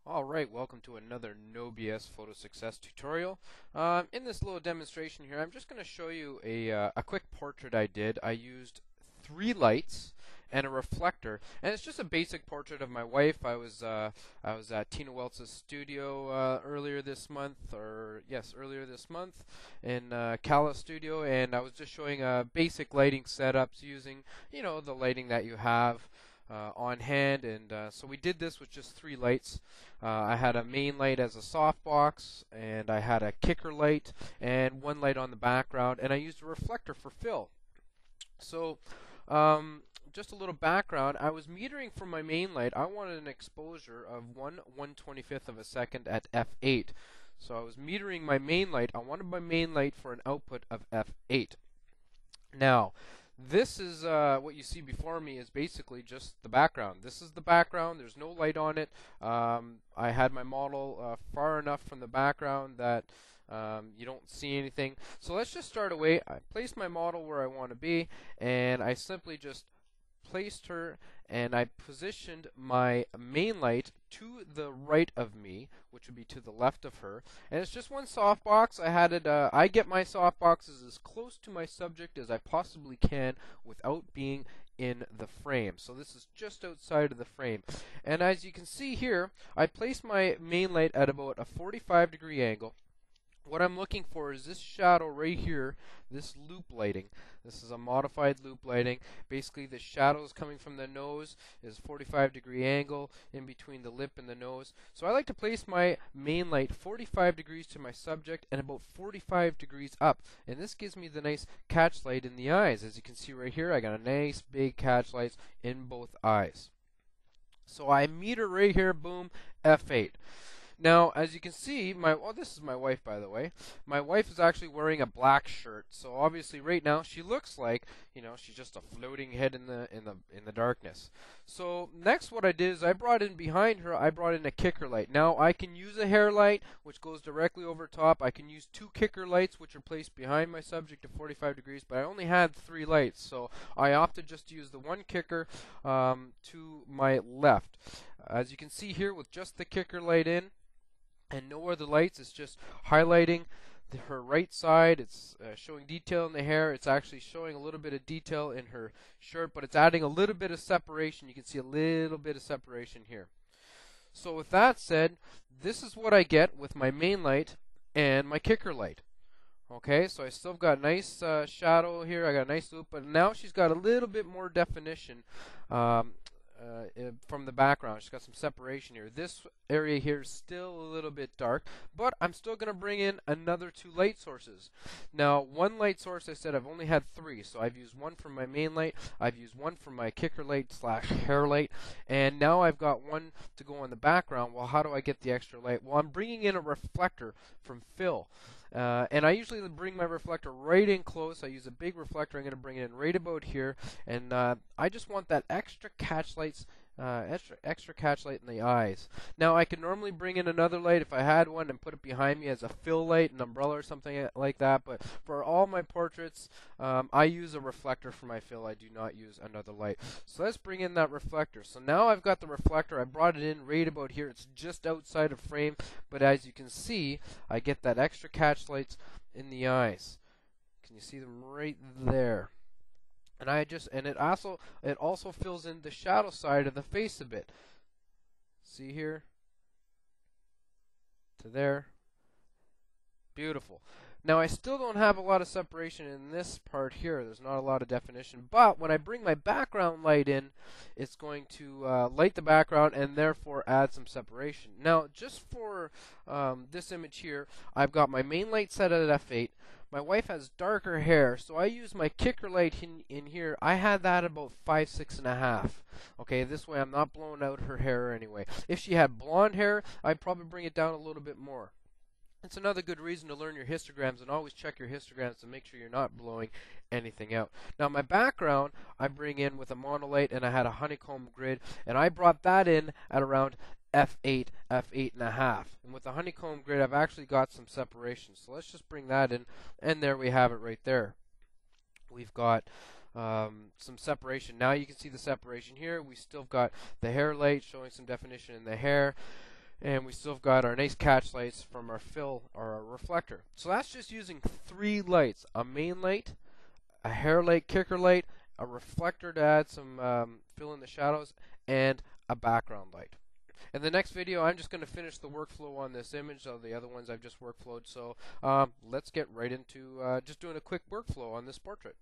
Alright, welcome to another No BS Photo Success tutorial. In this little demonstration here, I'm just going to show you a quick portrait I did. I used 3 lights and a reflector, and it's just a basic portrait of my wife. I was at Tina Weltz's studio earlier this month, earlier this month in Cala Studio, and I was just showing basic lighting setups using, the lighting that you have on hand, and so we did this with just 3 lights. I had a main light as a softbox, and I had a kicker light, and 1 light on the background, and I used a reflector for fill. So, just a little background, I was metering for my main light. I wanted an exposure of 1/125th of a second at f8. So I was metering my main light. I wanted my main light for an output of f8. Now, this is what you see before me is basically just the background. This is the background. There's no light on it. I had my model far enough from the background that you don't see anything. So let's just start away. I placed my model where I want to be, and I simply just placed her, and I positioned my main light to the right of me, which would be to the left of her. And it's just one softbox. I had it. I get my softboxes as close to my subject as I possibly can without being in the frame. So this is just outside of the frame. And as you can see here, I placed my main light at about a 45-degree angle. What I'm looking for is this shadow right here, this loop lighting. This is a modified loop lighting. Basically, the shadows coming from the nose is 45-degree angle in between the lip and the nose. So I like to place my main light 45 degrees to my subject and about 45 degrees up. And this gives me the nice catch light in the eyes. As you can see right here, I got a nice big catch lights in both eyes. So I meter right here, boom, f8. Now, as you can see, this is my wife, by the way. My wife is actually wearing a black shirt, so obviously right now she looks like, she's just a floating head in the darkness. So next, what I did is I brought in behind her. I brought in a kicker light. Now I can use a hair light, which goes directly over top. I can use 2 kicker lights, which are placed behind my subject at 45 degrees. But I only had 3 lights, so I opted just to use the 1 kicker to my left. As you can see here, with just the kicker light in and no other lights, it's just highlighting her right side. It's showing detail in the hair. It's actually showing a little bit of detail in her shirt, but it's adding a little bit of separation. You can see a little bit of separation here. So with that said, this is what I get with my main light and my kicker light. Okay, so I still got nice shadow here. I got a nice loop, but now she's got a little bit more definition from the background. She's got some separation here. This area here is still a little bit dark, but I'm still going to bring in another 2 light sources. Now, 1 light source, I said I've only had 3, so I've used 1 for my main light, I've used 1 for my kicker light / hair light, and now I've got 1 to go in the background. Well, how do I get the extra light? Well, I'm bringing in a reflector from Phil. And I usually bring my reflector right in close. I use a big reflector. I'm going to bring it in right about here. And I just want that extra catch lights, extra catch light in the eyes. Now, I could normally bring in another light if I had one and put it behind me as a fill light, an umbrella or something like that. But for all my portraits, I use a reflector for my fill. I do not use another light. So let's bring in that reflector. So now I've got the reflector. I brought it in right about here. It's just outside of frame. But as you can see, I get that extra catch lights in the eyes. Can you see them right there? And it also fills in the shadow side of the face a bit. See here to there. Beautiful. Now I still don't have a lot of separation in this part here. There's not a lot of definition. But when I bring my background light in, it's going to light the background and therefore add some separation. Now just for this image here, I've got my main light set at f8. My wife has darker hair, so I use my kicker light in here. I had that about 5, 6.5. Okay, this way I'm not blowing out her hair anyway. If she had blonde hair, I'd probably bring it down a little bit more. It's another good reason to learn your histograms, and always check your histograms to make sure you're not blowing anything out. Now my background I bring in with a monolight, and I had a honeycomb grid, and I brought that in at around f8, f8.5. And with the honeycomb grid I've actually got some separation. So let's just bring that in, and there we have it right there. We've got some separation. Now you can see the separation here. We still got the hair light showing some definition in the hair. And we still have got our nice catch lights from our fill or our reflector. So that's just using 3 lights: a main light, a hair light, kicker light, a reflector to add some fill in the shadows, and a background light. In the next video, I'm just going to finish the workflow on this image. So the other ones I've just workflowed. So let's get right into just doing a quick workflow on this portrait.